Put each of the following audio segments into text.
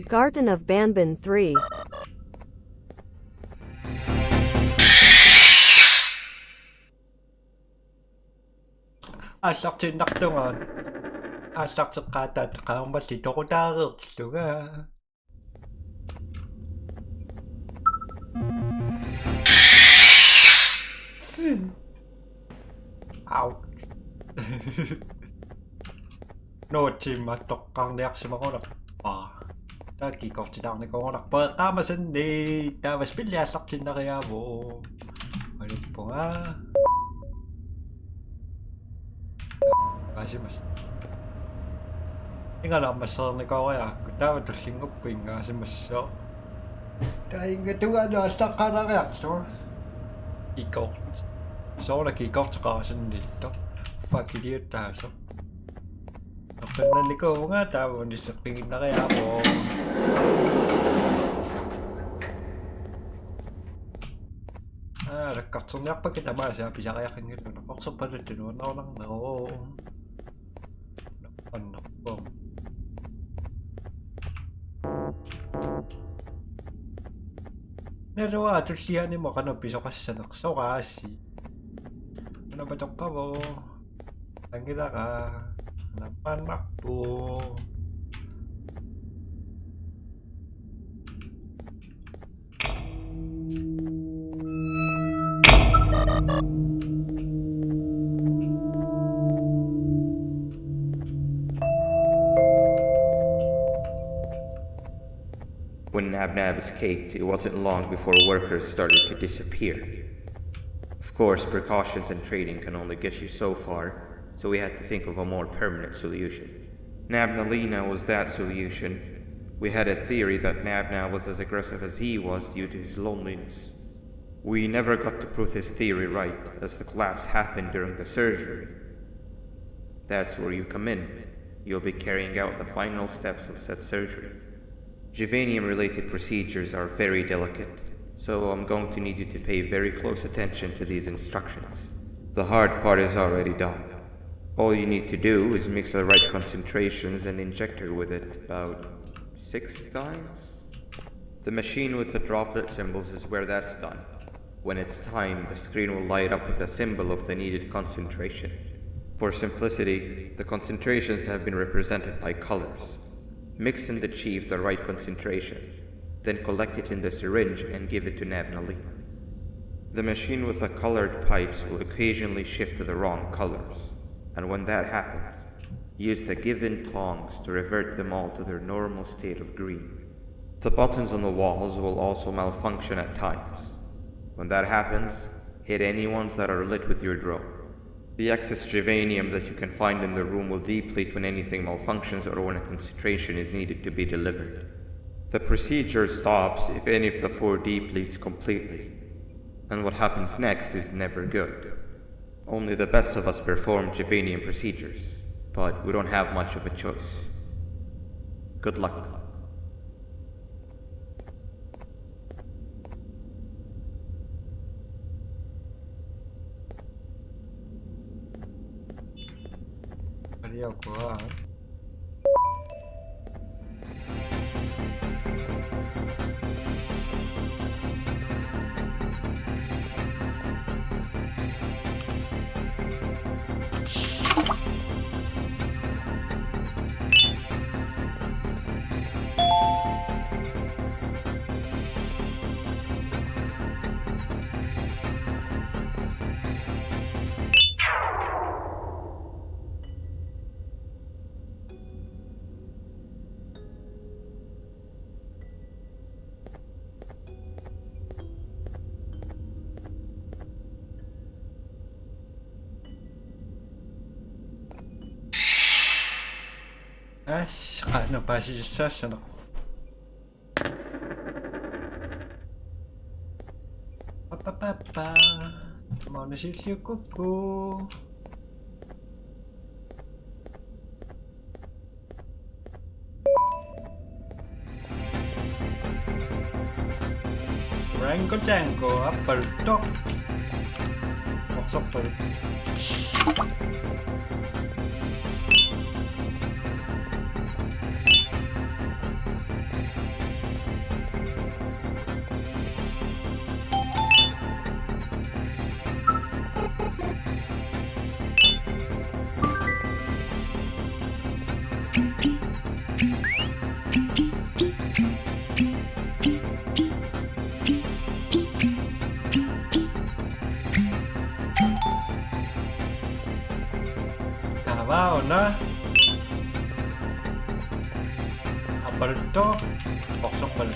Garten of Banban 3. Asartinaq tungaan аассартеққаатаат qaammalli toqutaareerluga au nootsimmattoqqarniarsimaqunarpaa taakkikortinaarnikorunarpaa qaamasanni taavas pilliassartinnariaavu aluppunga asimas ingalarmasseernikoriaakku taava tullinguppu ingaasimassoo taingatuganu allaqanariarlu ikort soorlaki ikorteqarasanillo fakiliuttaaso oqannannikuunga taavunnisseqqiginnariaavo lakkarterniarpakki tamaasaa pisariaqingilluna qorserpaluttunu annerpum nerua tullianimo qanappisoqassaneqsoqaassi anapatoqqavo angilaqa anappaannarpu When Nab escaped, it wasn't long before workers started to disappear. Of course, precautions and trading can only get you so far, so we had to think of a more permanent solution. Nabnalina was that solution. We had a theory that Nabna was as aggressive as he was due to his loneliness. We never got to prove this theory right, as the collapse happened during the surgery. That's where you come in. You'll be carrying out the final steps of said surgery. Juvanium-related procedures are very delicate, so I'm going to need you to pay very close attention to these instructions. The hard part is already done. All you need to do is mix the right concentrations and inject her with it about 6 times. The machine with the droplet symbols is where that's done. When it's time, the screen will light up with a symbol of the needed concentration. For simplicity, the concentrations have been represented by colors. Mix and achieve the right concentration, then collect it in the syringe and give it to Nabnalina. The machine with the colored pipes will occasionally shift to the wrong colors, and when that happens, use the given tongs to revert them all to their normal state of green. The buttons on the walls will also malfunction at times. When that happens, hit any ones that are lit with your drone. The excess Juvanium that you can find in the room will deplete when anything malfunctions or when a concentration is needed to be delivered. The procedure stops if any of the 4 depletes completely, and what happens next is never good. Only the best of us perform Juvanium procedures, but we don't have much of a choice. Good luck. Quoi. Qana paasissaasana papapapa maanasilliukukku Rango Tango appalto oqsorpalu Tama, una. Apa ito? Poksok pala.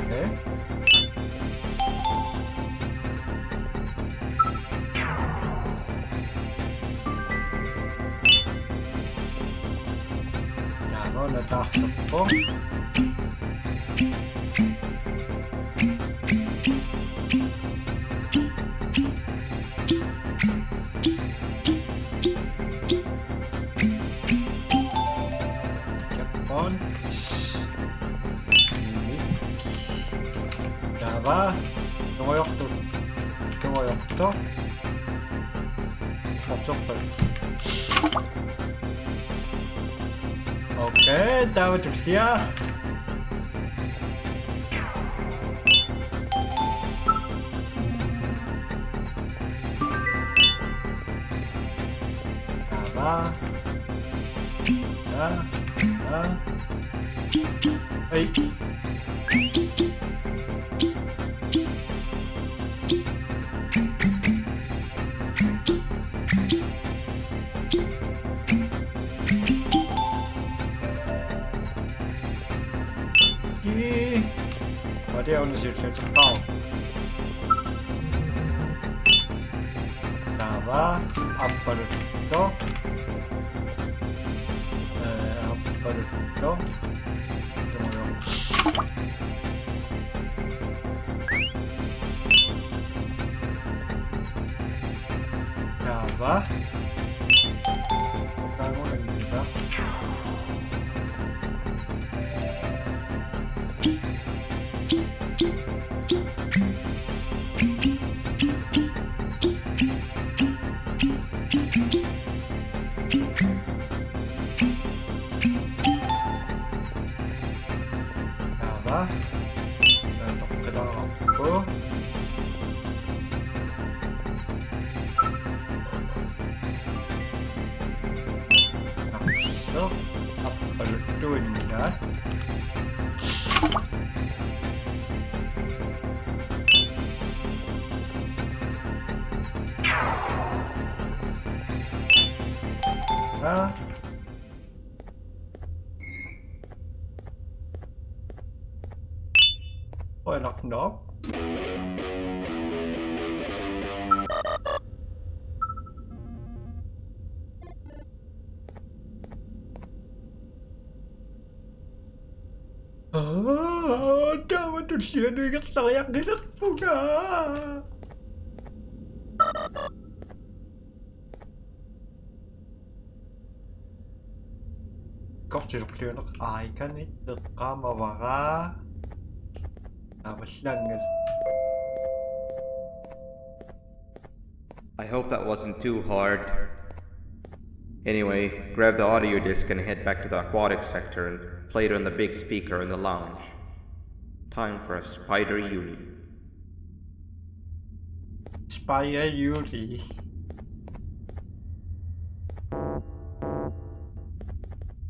Okay. Tama, nataksak po. Checkpoint. Tama. Tungayok to. Tungayok to. Poksok pala. Okay, dapat ito siya. Tama. Ay. Pwede ako nasirsa sa tao. Tama. Up pa rin ito. Up pa rin ito. Tumayo. Tama. Saan mo nagdita? Tama. Natok ka lang ako. So, papalutuin na. Oh, knock. Dapat ito siya naging sayak ginak po nga. Kapsirok-sirok ay kan ito ka mawaka. Tapos lang. I hope that wasn't too hard. Anyway, grab the audio disc and head back to the aquatic sector and play it on the big speaker in the lounge. Time for a spider uni. Spire Yuri.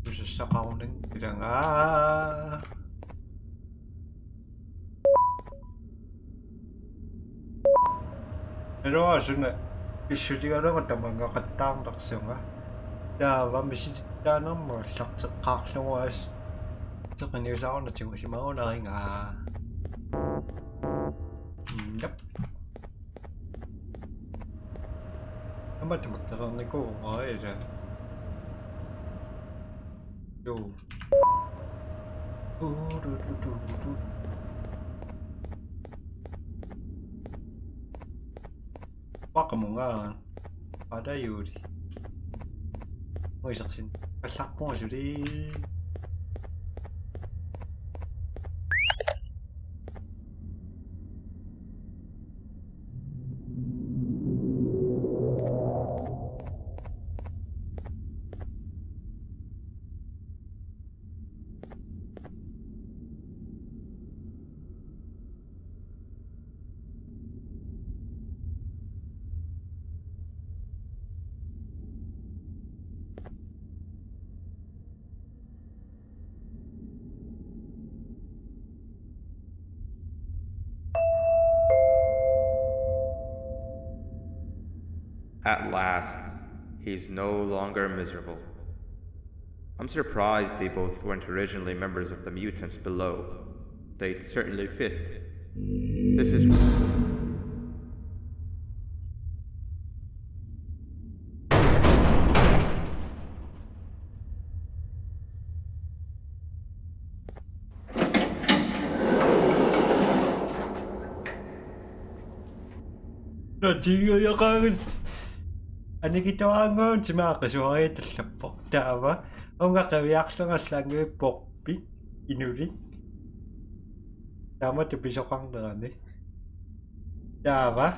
Gusto sa kaunang bilang Pero aso na isu juga orang kata bangga ketang tak semua. Dah, mesti dah nama sak kak semua. So kan dia sahaja nak cakap si mau nak ingat. Yep. Apa tu terang ni kau? Oh ya. Yo. Baka mo nga. Ada Yuri. May saksin. Kasak mo Yuri. At last, he's no longer miserable. I'm surprised they both weren't originally members of the mutants below. They'd certainly fit. This is... Najiyakan. Ani kitawangon si makakasuhay talapok. Tama? O nga kawiyak sa nga slangoy pokpi. Inuri. Tama tipisok ang nani. Tama?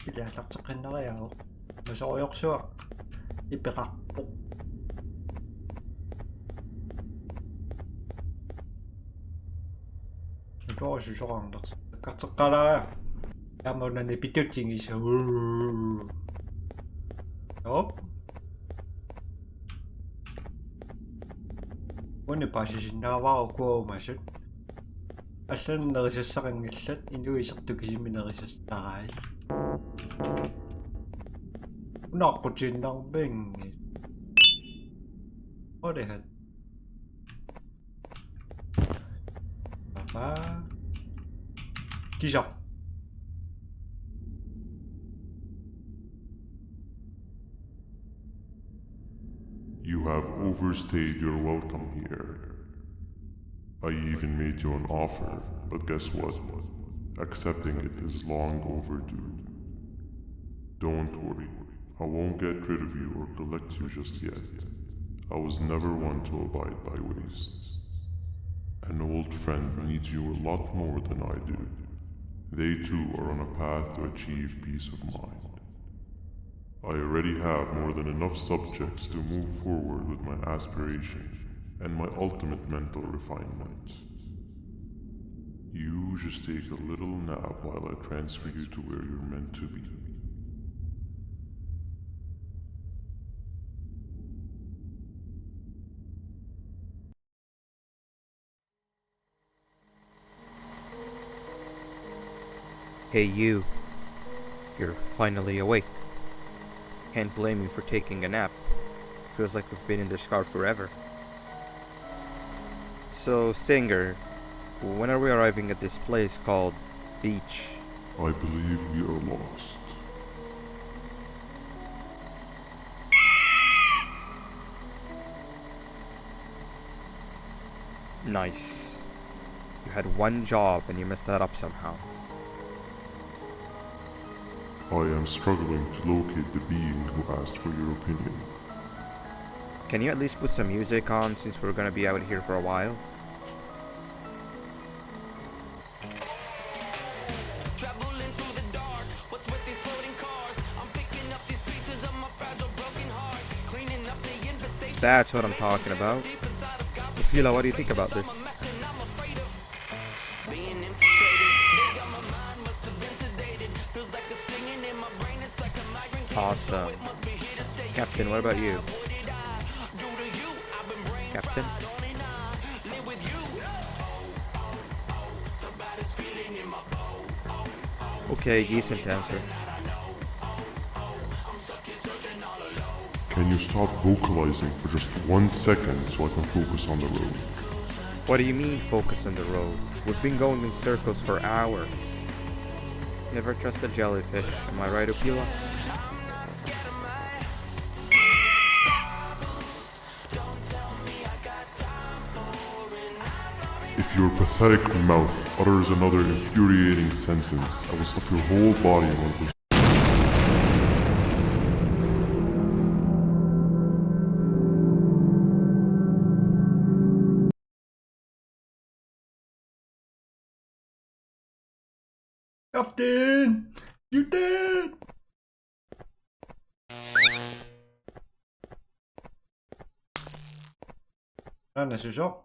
Pinasaksakin na kaya ako. Masakuyok siya. Ipikakpok. Ito ako susok ang nakatsakara. Tama na nipityutsing isa. Oh? Ano pa siya nawa ko masyad? Asan nakasasakang isat? Hindi isak to kasi may nakasasakay. Nakaputsin ng bengit. O dehat. Papa. Kisak. You have overstayed your welcome here. I even made you an offer, but guess what? Accepting it is long overdue. Don't worry, I won't get rid of you or collect you just yet. I was never one to abide by wastes. An old friend needs you a lot more than I do. They too are on a path to achieve peace of mind. I already have more than enough subjects to move forward with my aspiration and my ultimate mental refinement. You just take a little nap while I transfer you to where you're meant to be. Hey you. You're finally awake. Can't blame you for taking a nap. Feels like we've been in this car forever. So, Stinger, when are we arriving at this place called Beach? I believe we are lost. Nice. You had one job and you messed that up somehow. I am struggling to locate the being who asked for your opinion. Can you at least put some music on since we're gonna be out here for a while? That's what I'm talking about. Fila, what do you think about this? Awesome. Captain, what about you? Captain? Okay, decent answer. Can you stop vocalizing for just 1 second so I can focus on the road? What do you mean focus on the road? We've been going in circles for hours. Never trust a jellyfish, am I right, Opila? If your pathetic mouth utters another infuriating sentence, I will stuff your whole body in one of those. Captain! You did! Nasusok.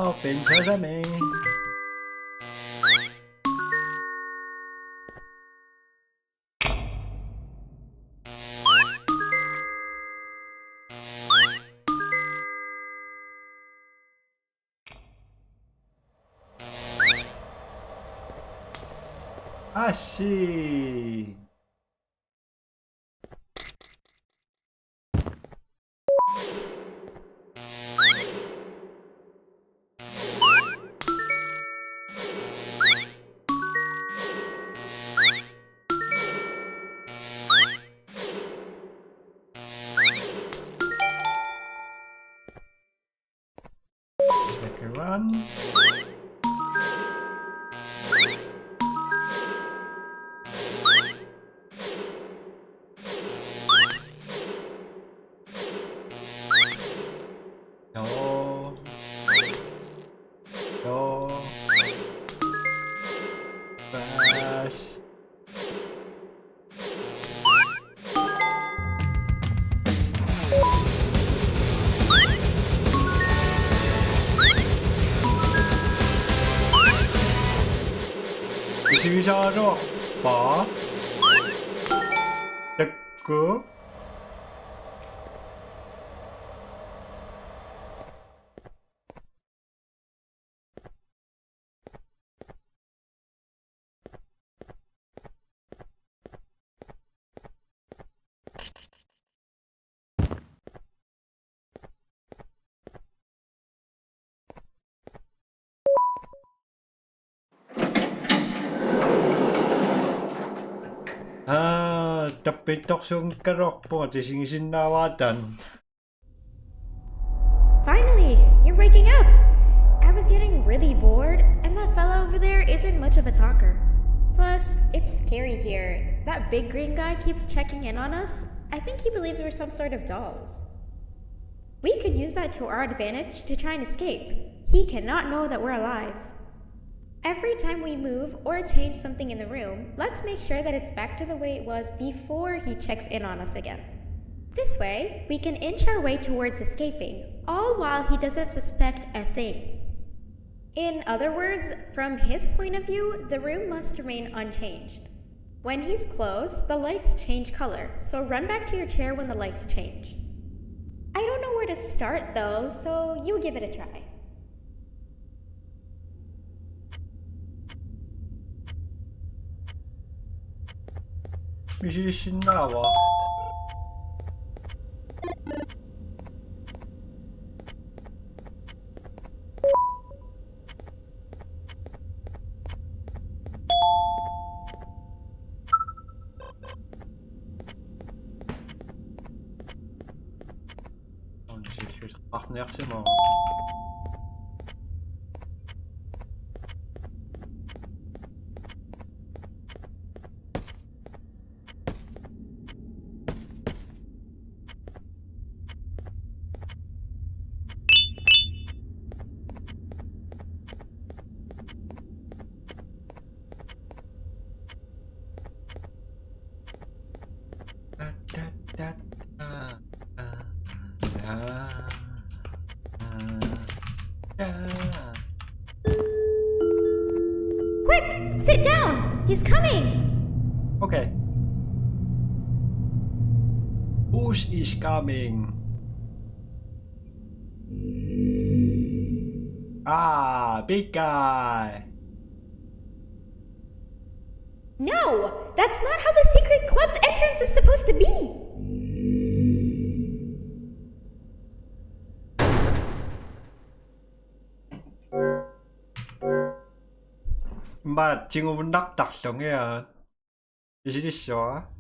Open sesame. I see. Second run. No. No. Crash. 시기샤로 봐. 됐고. Tapitok yung karok po at ising sinawatan. Finally, you're waking up! I was getting really bored, and that fella over there isn't much of a talker. Plus, it's scary here. That big green guy keeps checking in on us. I think he believes we're some sort of dolls. We could use that to our advantage to try and escape. He cannot know that we're alive. Every time we move or change something in the room, let's make sure that it's back to the way it was before he checks in on us again. This way, we can inch our way towards escaping, all while he doesn't suspect a thing. In other words, from his point of view, the room must remain unchanged. When he's close, the lights change color, so run back to your chair when the lights change. I don't know where to start though, so you give it a try. 미시 신나와. Ach, nervt immer. Quick! Sit down! He's coming! Okay. Who's is coming? Big guy. No! That's not how the secret club's entrance is supposed to be! Mà 친구분 딱 작성해야 이시리쇼.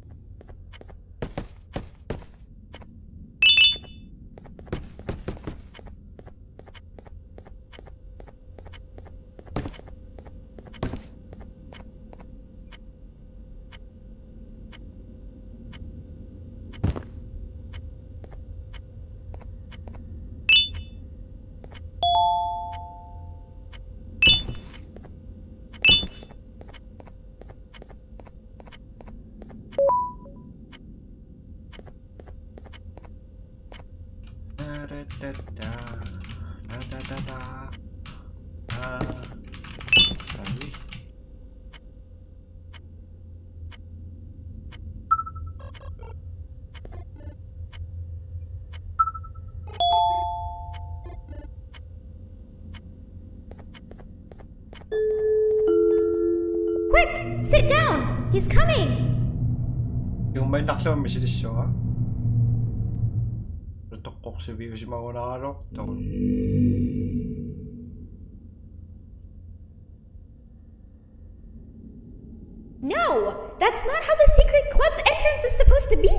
sit down! He's coming! Yung may nakasama siya siya. Tutok si Vio si mga narok. No! That's not how the secret club's entrance is supposed to be!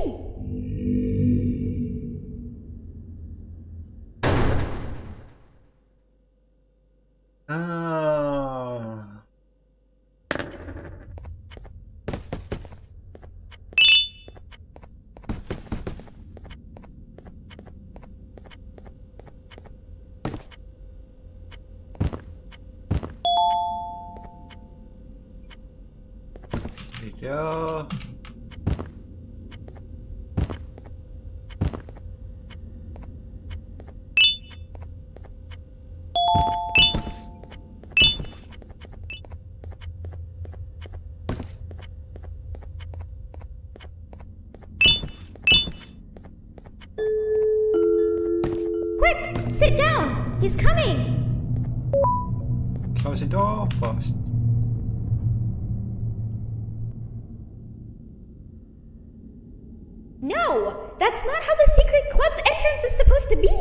Ah. Video. Quick! Sit down! He's coming! Close the door first. No! That's not how the secret club's entrance is supposed to be!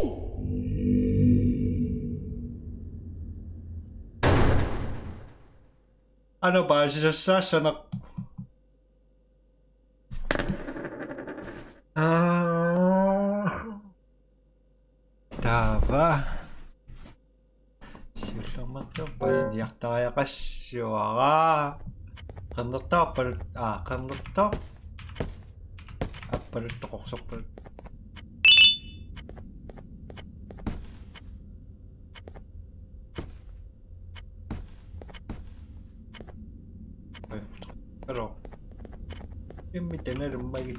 Ano ba? Siya na... Tava. Silamatyo pa. Niyak tayo kasyo ka. Kanto per... kanto. Per tokoksok per... Pero... Yung may tener may...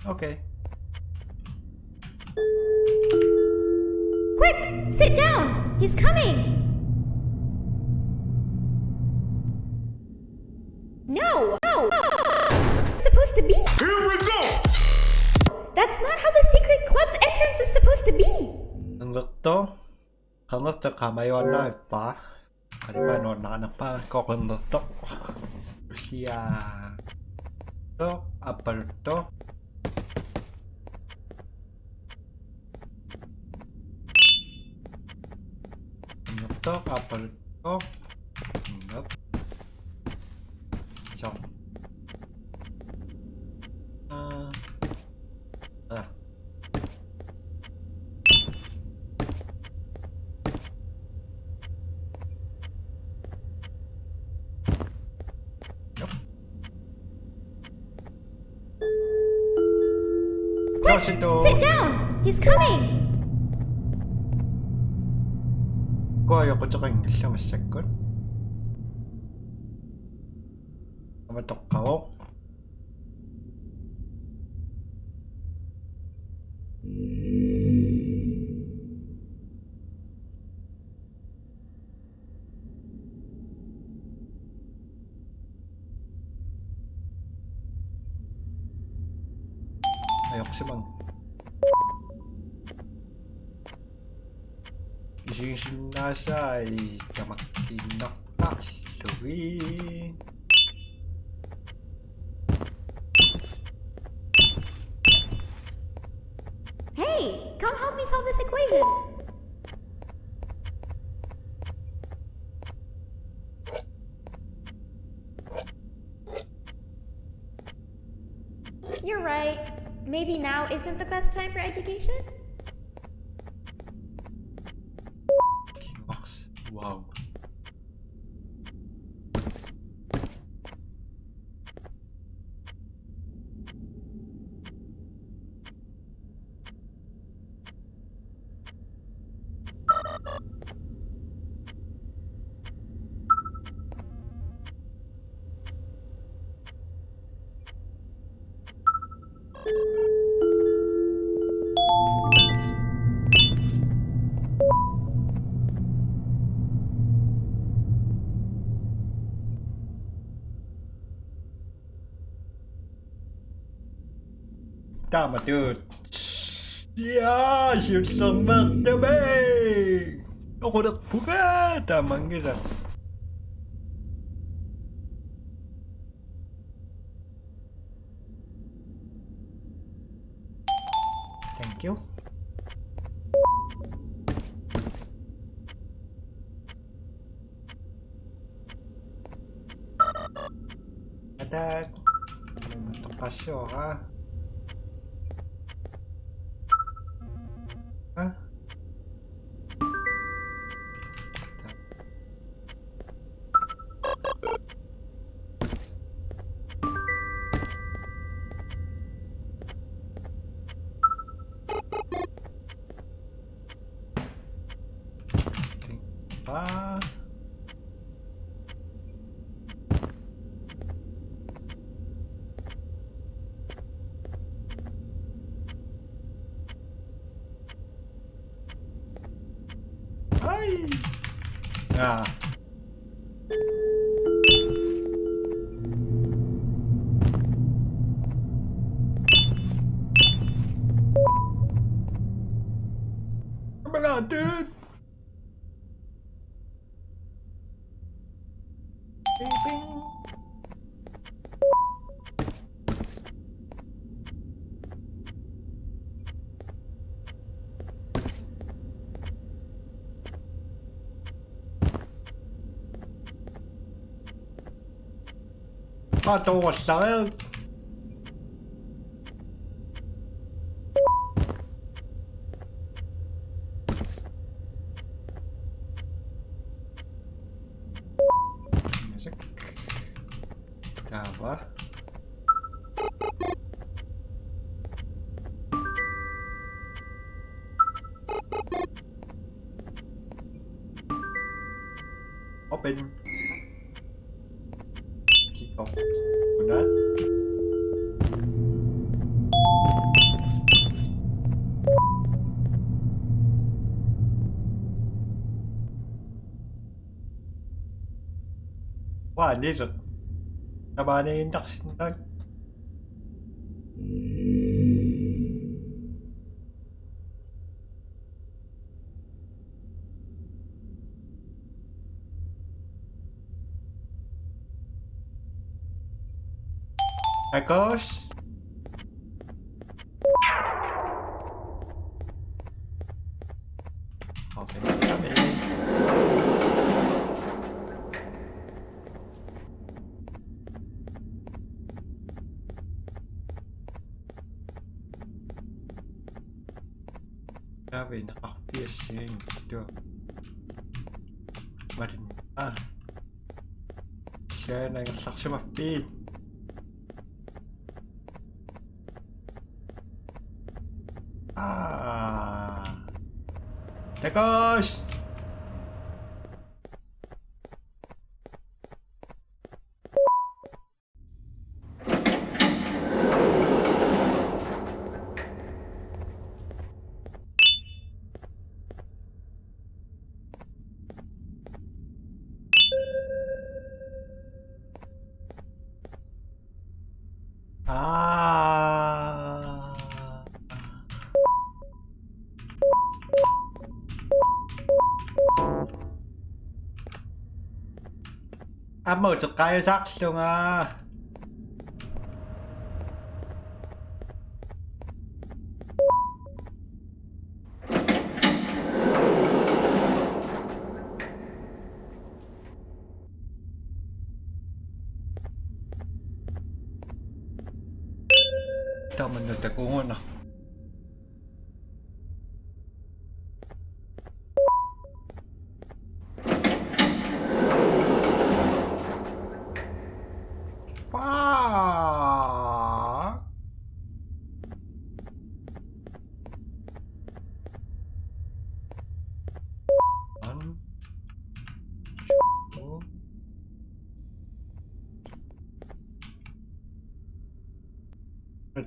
Okay. Quick! Sit down! He's coming! No! No! It's supposed to be! Here we go! That's not how the secret club's entrance is supposed to be! Kanto? Kanto kamayo na pa? Ano ba no nakanapan ko kanto? Siya... To, aperto. Kanto, aperto. Nope. So. Quick! Sit down! He's coming! Kaya ko sa kanya siya masakot. Matok ka o. Ayok si Mang. Ising nasa ay tamakinak Louis. Hey! Come help me solve this equation! You're right. Maybe now isn't the best time for education? Box. Wow. Tama, dude. Ya, 실성 막대배. 오고락 부가 다망기라. Thank you. Attack. Ito pasyo ha. Ha? Pa. Ay. Ah. Come on, dude. Bing, bing. 또 왔어요. 봐. Open. Kick off. Udah. Wah, ini tuh. Nabanin tak. Ekos. Oke, kami. Kami nakaka-fishing ito. Marin. Siya na yung saksi mapil. Ekos! mở cho cái rác xong tao mình được cũng ngon nào.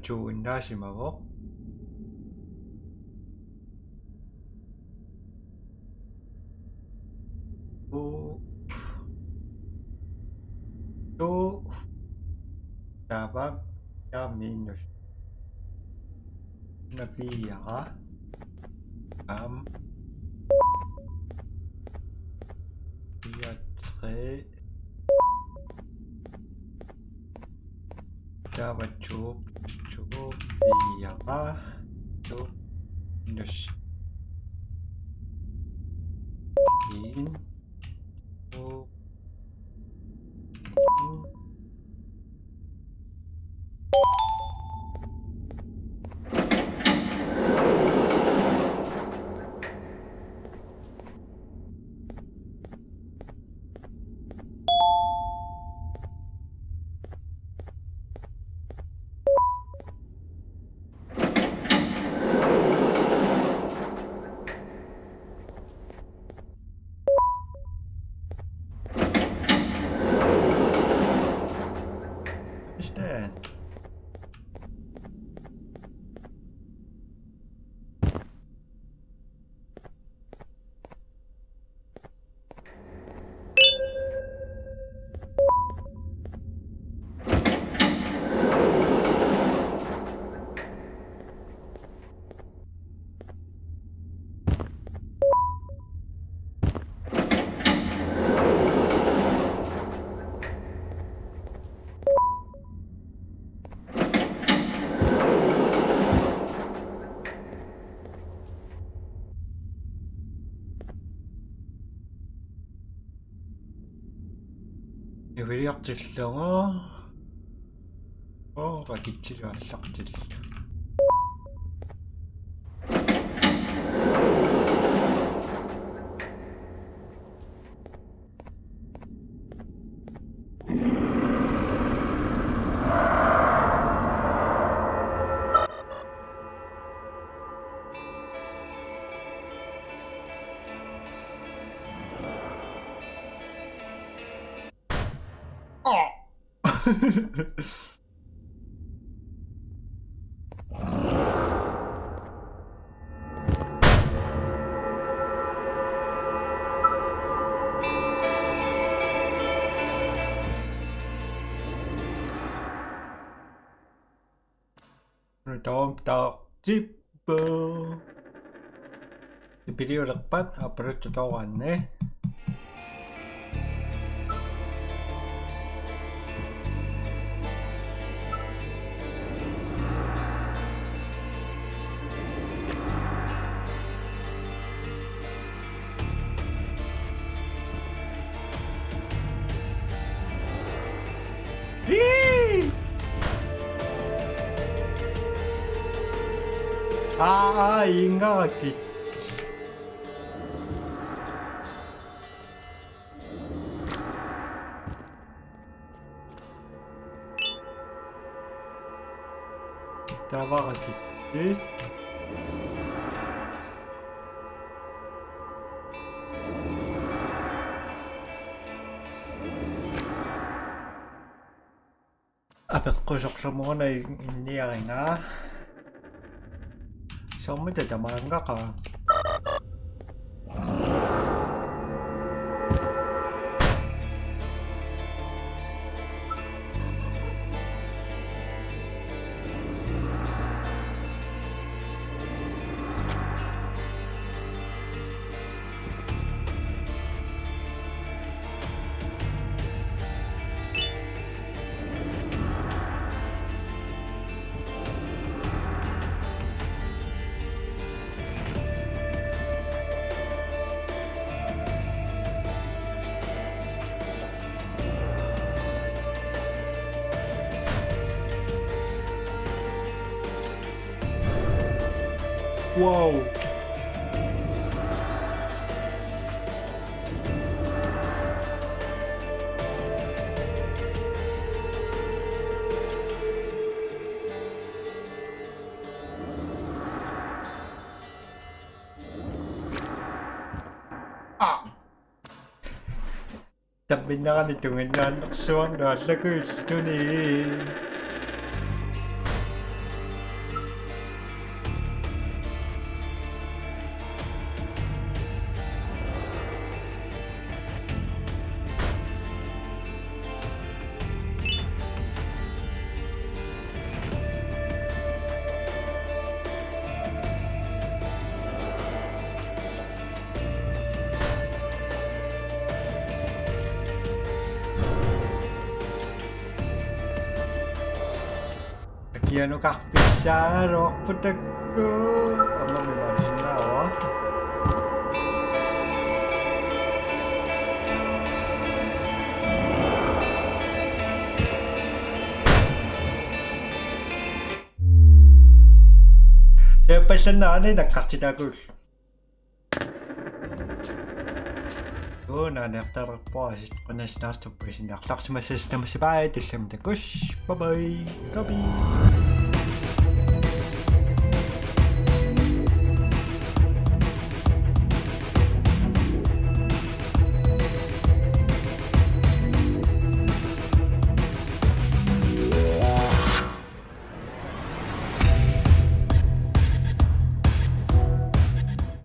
좋은 다시 먹어. 또 잡아 야민요. là via via 3 Java chụp via chụp Windows in chụp Understand? 위력질병어 가 기치료 싹질 dalam tak tipe di video depan apa tutorialnya 인간학기 잡아가겠지? Kusok semua na hindi nga. Sao mới từ chậm ăn gắt à? Wow. Tapi na nito nga naksuan na sa gusto ni. Yan o kakfisa, rock putak ko. Ama may marisin na oh. Siya pa siya na ano nagkaksidagol. Naftar po, kung nasa to person naktak sa masas na masibay, tisim de kush, bye bye, gabi.